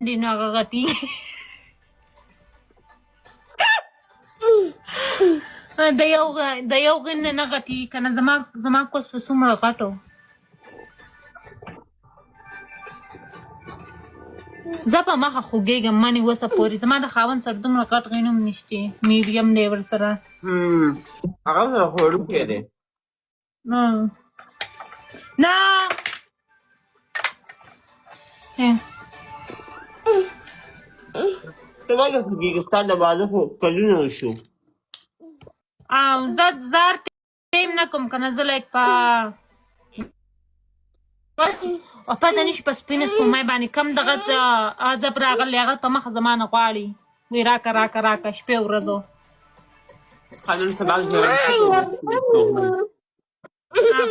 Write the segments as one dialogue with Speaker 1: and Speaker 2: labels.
Speaker 1: Hindi nakakati. Dayaw ka na nakati ka na zamakos pa sumara ka to. Zapa maka khugega mani wasa pori zama da khawan sar dum rakat ghinum nishti medium level sara
Speaker 2: aga sara khodu kede
Speaker 1: no
Speaker 2: to wala khugega sta da bazo kaluna shu
Speaker 1: zat zar tim nakum kana zalek pa او پته نشي په سپینس په مې باندې کم دغه زب راغلی هغه په مخ زمانه غواړي وی راکه شپې ورځو
Speaker 2: خلل سبال جوړ شي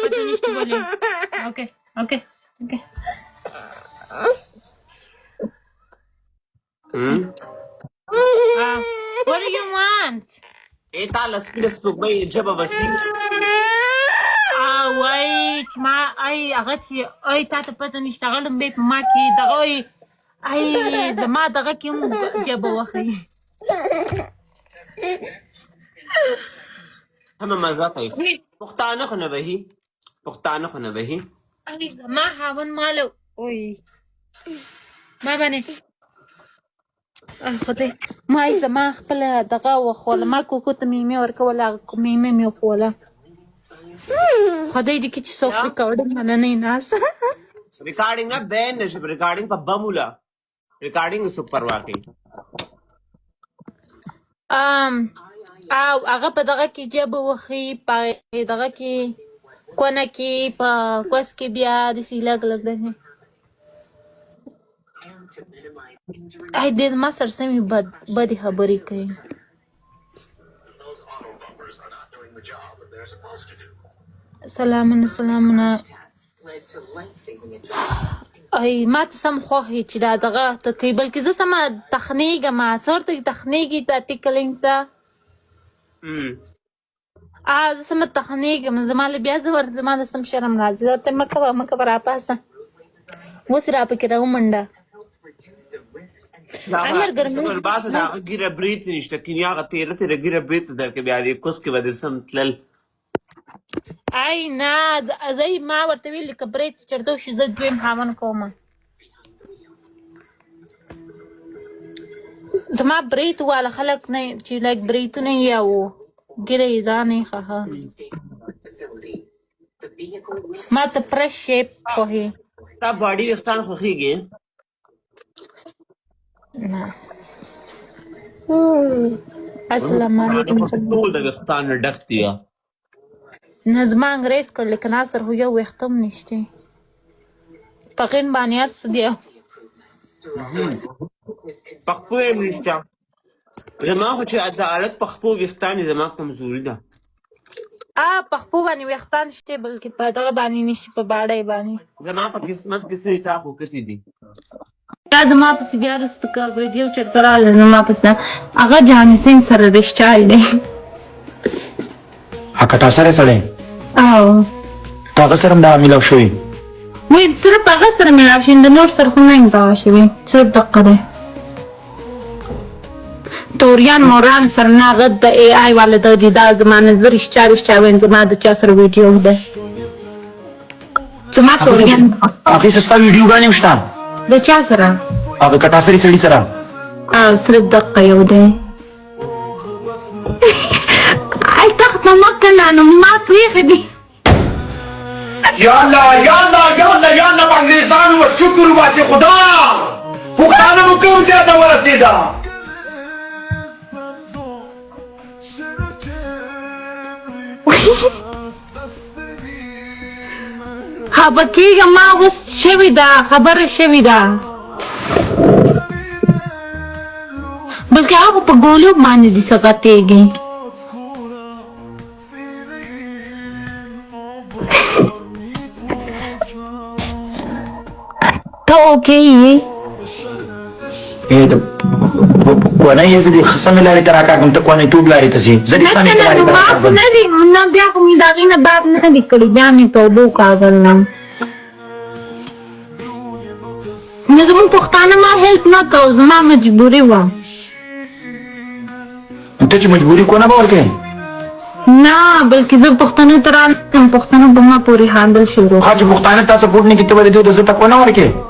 Speaker 1: پته نشي ولې اوکې what do you want
Speaker 2: ايه تعال سپینس په مې جبه وسی
Speaker 1: وای چې ما هغه چې تاته پته نشته هغه لمبې په ما کې دغه زما دغه کې هم جبه وښیي
Speaker 2: همه مزه کوي پښتانه خو نه وهي
Speaker 1: زما خاوند ماله وای ما باندې خدای ما زما خپله دغه وخوله ما کوکو ته میمې ورکوله هغه میمې مې وخوله خدای دې کې چې څوک ریکارډینګ مننه ناس
Speaker 2: ریکارډینګ نه بین نشي ریکارډینګ په بمولا ریکارډینګ سپر واقعي
Speaker 1: هغه په دغه کې جبه وښي په دغه کې کونه کې په کوس کې بیا داسې لږ دی دې ما سره سمې بدې خبرې کوي سلامونه ما ته سم خوښي چې دا دغه ته کوي بلکې زه سمه تخنیږم څه ورته تخنیږي دا ټیکلینګ ته زه سمه تخنیږم زما له بیا زما له سم شرم راځي ورته مه کوه راپاسه اوس راپکې راومنډه
Speaker 2: باسه دا ګیره بریت نشته کني هغه تیره ګیره بریت درکې بیا دې کوس کې به دې سم تلل
Speaker 1: نه زه ما ورته ویلي که برید چېرته وشي زه دویم خاوند کومه زما برید واله خلک نه چې لایک بریتونه یې او ګیره یې دا نه ښه ما ته فرش شیپ خوښي
Speaker 2: تا باډي ویښتان خوښېږي
Speaker 1: نه السلام علیکم
Speaker 2: ټول د ویښتان نه ډک دي
Speaker 1: نه زما انګریز کړ لیکن اصر خو یو ویښته هم نشته په غین باندې هر څه دی
Speaker 2: پخپو یې نشته زما خو چې عدالت پخپو ویښتان یې زما کمزوري ده
Speaker 1: پخپو باندې ویښتان شته بلکې په دغه باندې نشي په باډۍ باندې
Speaker 2: زما په قسمت کې څه تا خو کتې دي
Speaker 1: دا زما پسې بیا رسته که ویډیو چېرته راغله زما پسې هغه جان حسین سره رشتال دی
Speaker 3: کټا سره سړی تا هغه سره هم دغه میلاو شوي
Speaker 1: وایي صرف هغه سره میلاو شوي د نور سره خو نه یم دغه شوي صرف دقه دی توریان موران سره نه هغه د ای آی والا دغه دي دا زما نه زه رشتیا وایم زما د چا سره ویډیو ده زما توریان
Speaker 3: هغې سه ستا ویډیوګانې هم شته
Speaker 1: د چا سره
Speaker 3: هغه کټا سري سړي سره
Speaker 1: صرف دقه یو دی تخت مه کنه نو ما پرېښې دي
Speaker 3: یا الله په انګریزانو و شکر وباسې خدا پښتانه مو کوم ځای ته ورسېده
Speaker 1: خبر کېږه ما اوس شوې ده خبره شوې ده بلکې هغه په ګولو باندې دي څه غټېږي ته اوکې یې
Speaker 3: کونه یې زه دې خسمې لارې ته راکاږم ته کونه توب لارې ته ځې زه دې خسمې لارې ته راکاږم
Speaker 1: نه دي نه بیا خو مې د هغې نه باب نه دي کړي بیا مې توبه وکاږل نو زموږ پښتانه ما هیلپ نه کوو زما مجبوري وه
Speaker 3: ته چې مجبوري کو نه به ورکوې
Speaker 1: نه بلکې زه پښتنو ته رالم پښتنو به ما پورې حاندل شروع
Speaker 3: ښه چې پښتانه تا سپورټ نه کړي ته به د دوی د عزت حق ونه ورکوې